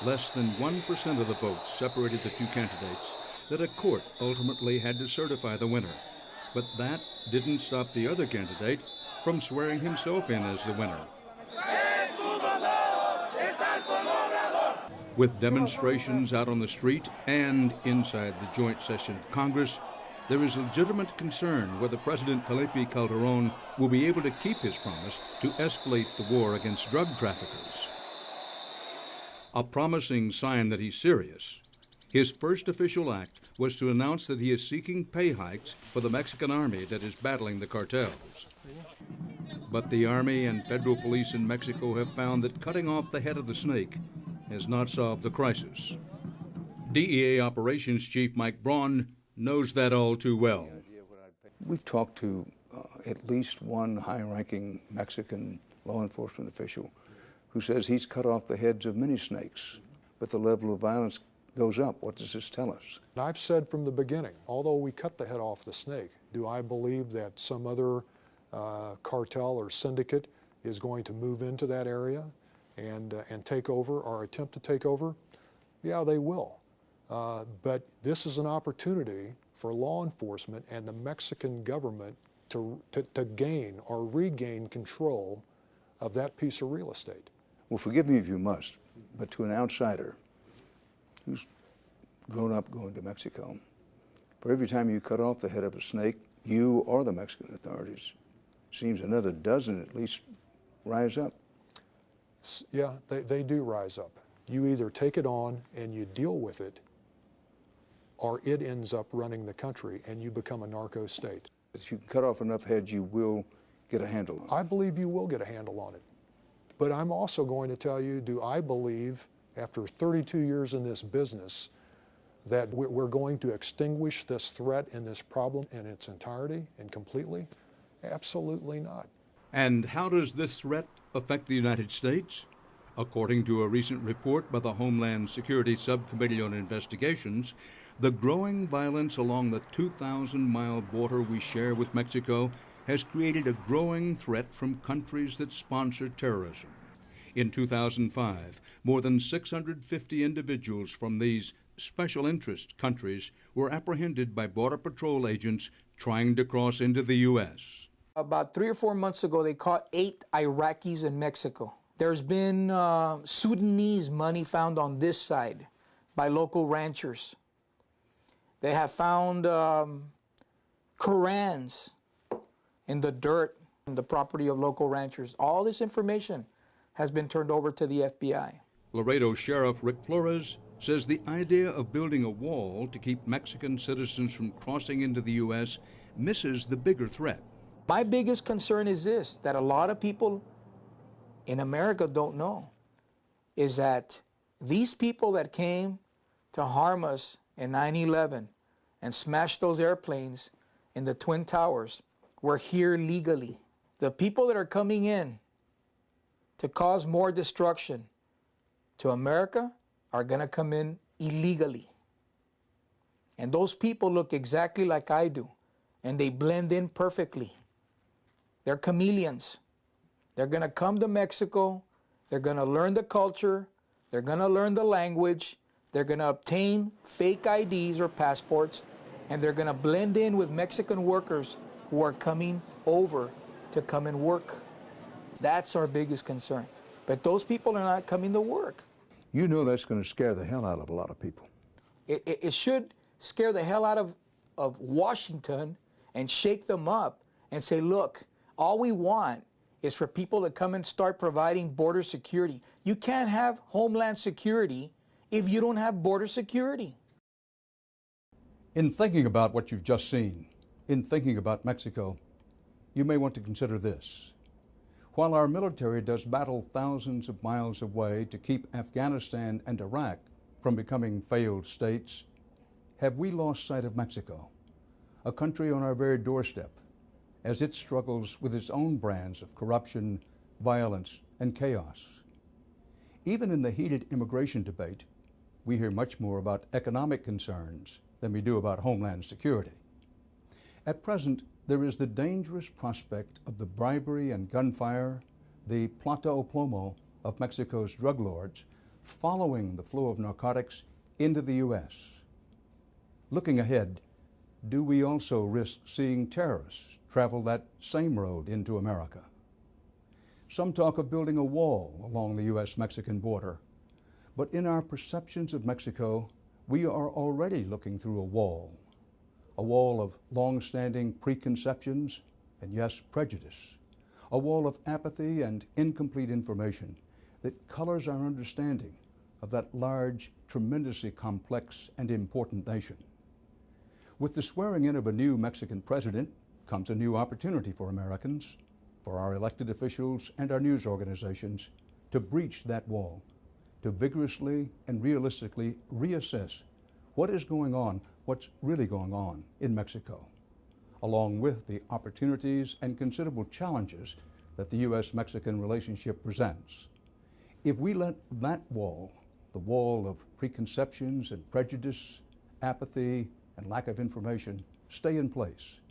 less than 1% of the votes separated the 2 candidates, that a court ultimately had to certify the winner. But that didn't stop the other candidate from swearing himself in as the winner. With demonstrations out on the street and inside the joint session of Congress, there is legitimate concern whether President Felipe Calderón will be able to keep his promise to escalate the war against drug traffickers. A promising sign that he's serious. His first official act was to announce that he is seeking pay hikes for the Mexican army that is battling the cartels. But the army and federal police in Mexico have found that cutting off the head of the snake has not solved the crisis. DEA Operations Chief Mike Braun knows that all too well. We've talked to at least one high-ranking Mexican law enforcement official who says he's cut off the heads of many snakes, but the level of violence goes up. What does this tell us? I've said from the beginning, although we cut the head off the snake, do I believe that some other cartel or syndicate is going to move into that area and take over or attempt to take over? Yeah, they will. But this is an opportunity for law enforcement and the Mexican government to gain or regain control of that piece of real estate. Well, forgive me if you must, but to an outsider who's grown up going to Mexico, for every time you cut off the head of a snake, you or the Mexican authorities, seems another dozen at least rise up. Yeah, they do rise up. You either take it on and you deal with it, or it ends up running the country and you become a narco state. If you cut off enough heads, you will get a handle on it. I believe you will get a handle on it. But I'm also going to tell you, do I believe, after 32 years in this business, that we're going to extinguish this threat and this problem in its entirety and completely? Absolutely not. And how does this threat affect the United States? According to a recent report by the Homeland Security Subcommittee on Investigations, the growing violence along the 2,000-mile border we share with Mexico has created a growing threat from countries that sponsor terrorism. In 2005, more than 650 individuals from these special interest countries were apprehended by Border Patrol agents trying to cross into the U.S. About 3 or 4 months ago, they caught 8 Iraqis in Mexico. There's been Sudanese money found on this side by local ranchers. They have found Korans in the dirt, in the property of local ranchers. All this information has been turned over to the FBI. Laredo Sheriff Rick Flores says the idea of building a wall to keep Mexican citizens from crossing into the U.S. misses the bigger threat. My biggest concern is this, that a lot of people in America don't know, is that these people that came to harm us in 9/11 and smash those airplanes in the Twin Towers were here legally. The people that are coming in to cause more destruction to America are going to come in illegally. And those people look exactly like I do, and they blend in perfectly. They're chameleons. They're going to come to Mexico, they're going to learn the culture, they're going to learn the language, they're going to obtain fake IDs or passports, and they're going to blend in with Mexican workers who are coming over to come and work. That's our biggest concern. But those people are not coming to work. You know that's going to scare the hell out of a lot of people. It should scare the hell out of Washington and shake them up and say, look, all we want is for people to come and start providing border security. You can't have homeland security if you don't have border security. In thinking about what you've just seen, in thinking about Mexico, you may want to consider this. While our military does battle thousands of miles away to keep Afghanistan and Iraq from becoming failed states, have we lost sight of Mexico, a country on our very doorstep, as it struggles with its own brands of corruption, violence, and chaos? Even in the heated immigration debate, we hear much more about economic concerns than we do about homeland security. At present, there is the dangerous prospect of the bribery and gunfire, the plata o plomo of Mexico's drug lords, following the flow of narcotics into the U.S. Looking ahead, do we also risk seeing terrorists travel that same road into America? Some talk of building a wall along the U.S.-Mexican border, but in our perceptions of Mexico, we are already looking through a wall of long-standing preconceptions and, yes, prejudice, a wall of apathy and incomplete information that colors our understanding of that large, tremendously complex and important nation. With the swearing in of a new Mexican president comes a new opportunity for Americans, for our elected officials and our news organizations to breach that wall, to vigorously and realistically reassess what is going on, what's really going on in Mexico, along with the opportunities and considerable challenges that the U.S.-Mexican relationship presents. If we let that wall, the wall of preconceptions and prejudice, apathy, and lack of information stay in place,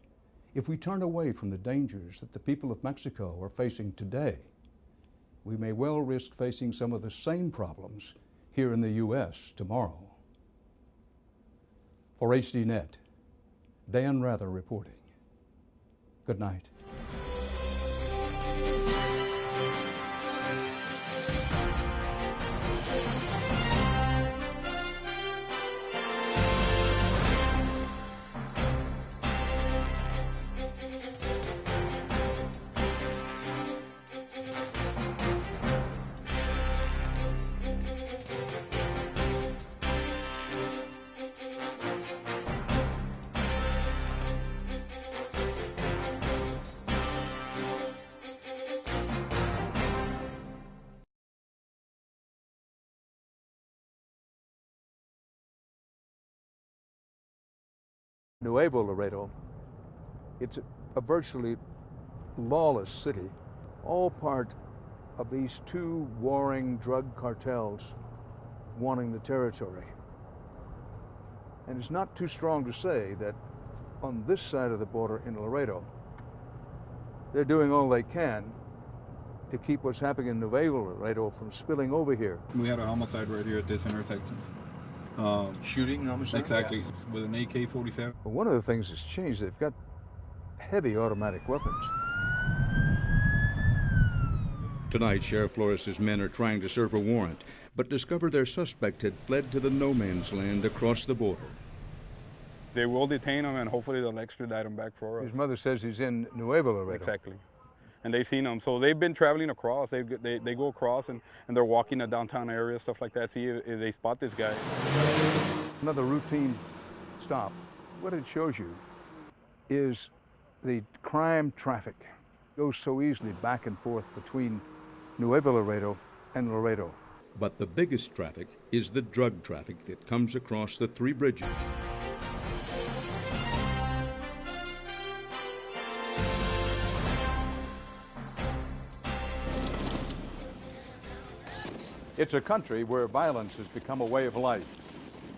if we turn away from the dangers that the people of Mexico are facing today, we may well risk facing some of the same problems here in the U.S. tomorrow. For HDNet, Dan Rather reporting. Good night. Nuevo Laredo, it's a virtually lawless city, all part of these two warring drug cartels wanting the territory. And it's not too strong to say that on this side of the border in Laredo, they're doing all they can to keep what's happening in Nuevo Laredo from spilling over here. We had a homicide right here at this intersection. Shooting homicide? Exactly, with an AK-47. Well, one of the things that's changed, they've got heavy automatic weapons. Tonight, Sheriff Flores' men are trying to serve a warrant, but discover their suspect had fled to the no man's land across the border. They will detain him and hopefully they'll extradite him back for us. His mother says he's in Nuevo Laredo. Exactly. And they've seen him. So they've been traveling across. They go across and they're walking the downtown area, stuff like that, see if they spot this guy. Another routine stop. What it shows you is the crime traffic goes so easily back and forth between Nuevo Laredo and Laredo. But the biggest traffic is the drug traffic that comes across the three bridges. It's a country where violence has become a way of life.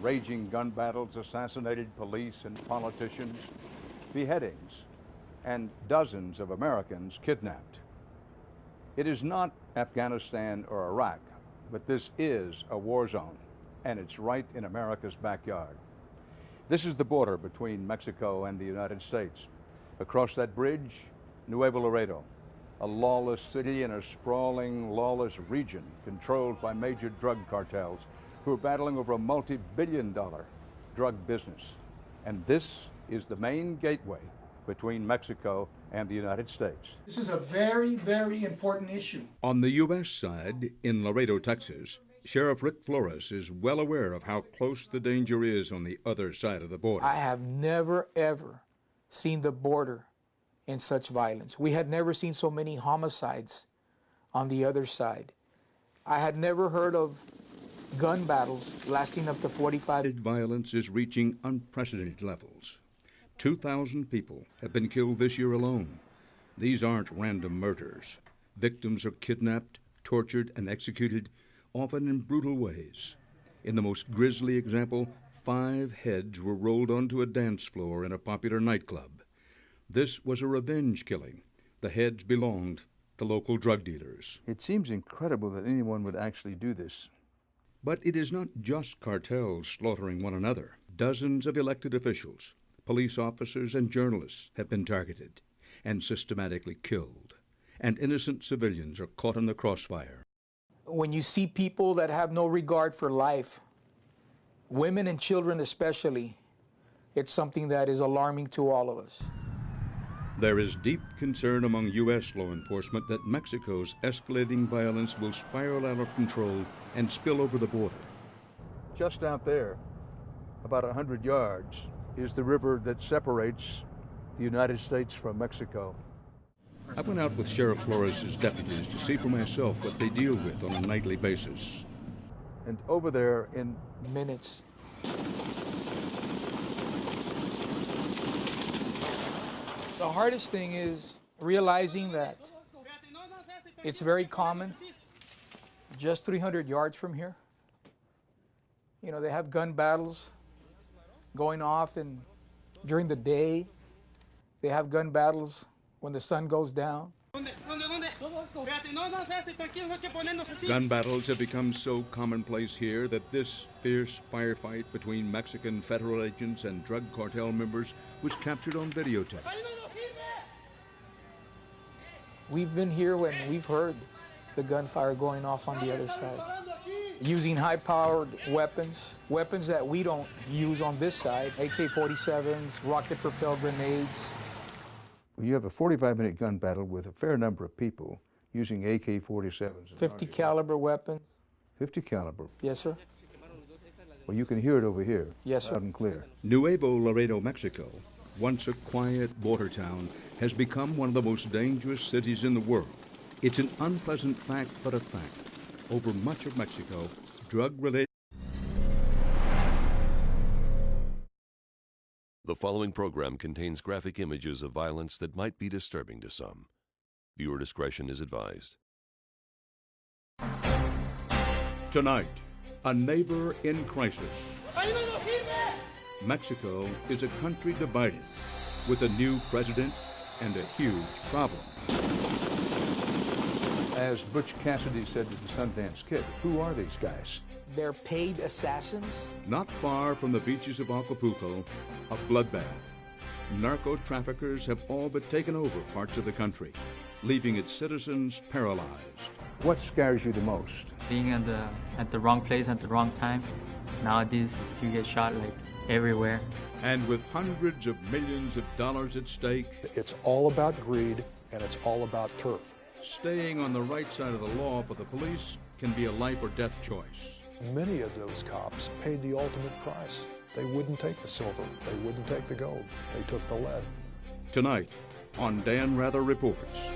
Raging gun battles, assassinated police and politicians, beheadings, and dozens of Americans kidnapped. It is not Afghanistan or Iraq, but this is a war zone, and it's right in America's backyard. This is the border between Mexico and the United States. Across that bridge, Nuevo Laredo, a lawless city in a sprawling, lawless region controlled by major drug cartels who are battling over a multi-billion-dollar drug business. And this is the main gateway between Mexico and the United States. This is a very, very important issue. On the U.S. side, in Laredo, Texas, Sheriff Rick Flores is well aware of how close the danger is on the other side of the border. I have never, ever seen the border in such violence. We had never seen so many homicides on the other side. I had never heard of gun battles lasting up to 45. Violence is reaching unprecedented levels. 2,000 people have been killed this year alone. These aren't random murders. Victims are kidnapped, tortured, and executed, often in brutal ways. In the most grisly example, 5 heads were rolled onto a dance floor in a popular nightclub. This was a revenge killing. The heads belonged to local drug dealers. It seems incredible that anyone would actually do this. But it is not just cartels slaughtering one another. Dozens of elected officials, police officers, and journalists have been targeted and systematically killed, and innocent civilians are caught in the crossfire. When you see people that have no regard for life, women and children especially, it's something that is alarming to all of us. There is deep concern among U.S. law enforcement that Mexico's escalating violence will spiral out of control and spill over the border. Just out there, about 100 yards, is the river that separates the United States from Mexico. I went out with Sheriff Flores' deputies to see for myself what they deal with on a nightly basis. And over there in minutes, the hardest thing is realizing that it's very common just 300 yards from here. You know, they have gun battles going off and during the day. They have gun battles when the sun goes down. Gun battles have become so commonplace here that this fierce firefight between Mexican federal agents and drug cartel members was captured on videotape. We've been here when we've heard the gunfire going off on the other side, using high-powered weapons, weapons that we don't use on this side, AK-47s, rocket-propelled grenades. You have a 45-minute gun battle with a fair number of people using AK-47s. 50 caliber weapons. 50 caliber? Yes, sir. Well, you can hear it over here. Yes, sir. Loud and clear. Nuevo Laredo, Mexico, once a quiet border town, has become one of the most dangerous cities in the world. It's an unpleasant fact, but a fact. Over much of Mexico, drug-related. The following program contains graphic images of violence that might be disturbing to some. Viewer discretion is advised. Tonight, a neighbor in crisis. Mexico is a country divided, with a new president and a huge problem. As Butch Cassidy said to the Sundance Kid, who are these guys? They're paid assassins. Not far from the beaches of Acapulco, a bloodbath. Narco traffickers have all but taken over parts of the country, leaving its citizens paralyzed. What scares you the most? Being at the wrong place at the wrong time. Nowadays, you get shot like everywhere. And with hundreds of millions of dollars at stake. It's all about greed, and it's all about turf. Staying on the right side of the law for the police can be a life or death choice. Many of those cops paid the ultimate price. They wouldn't take the silver. They wouldn't take the gold. They took the lead. Tonight on Dan Rather Reports.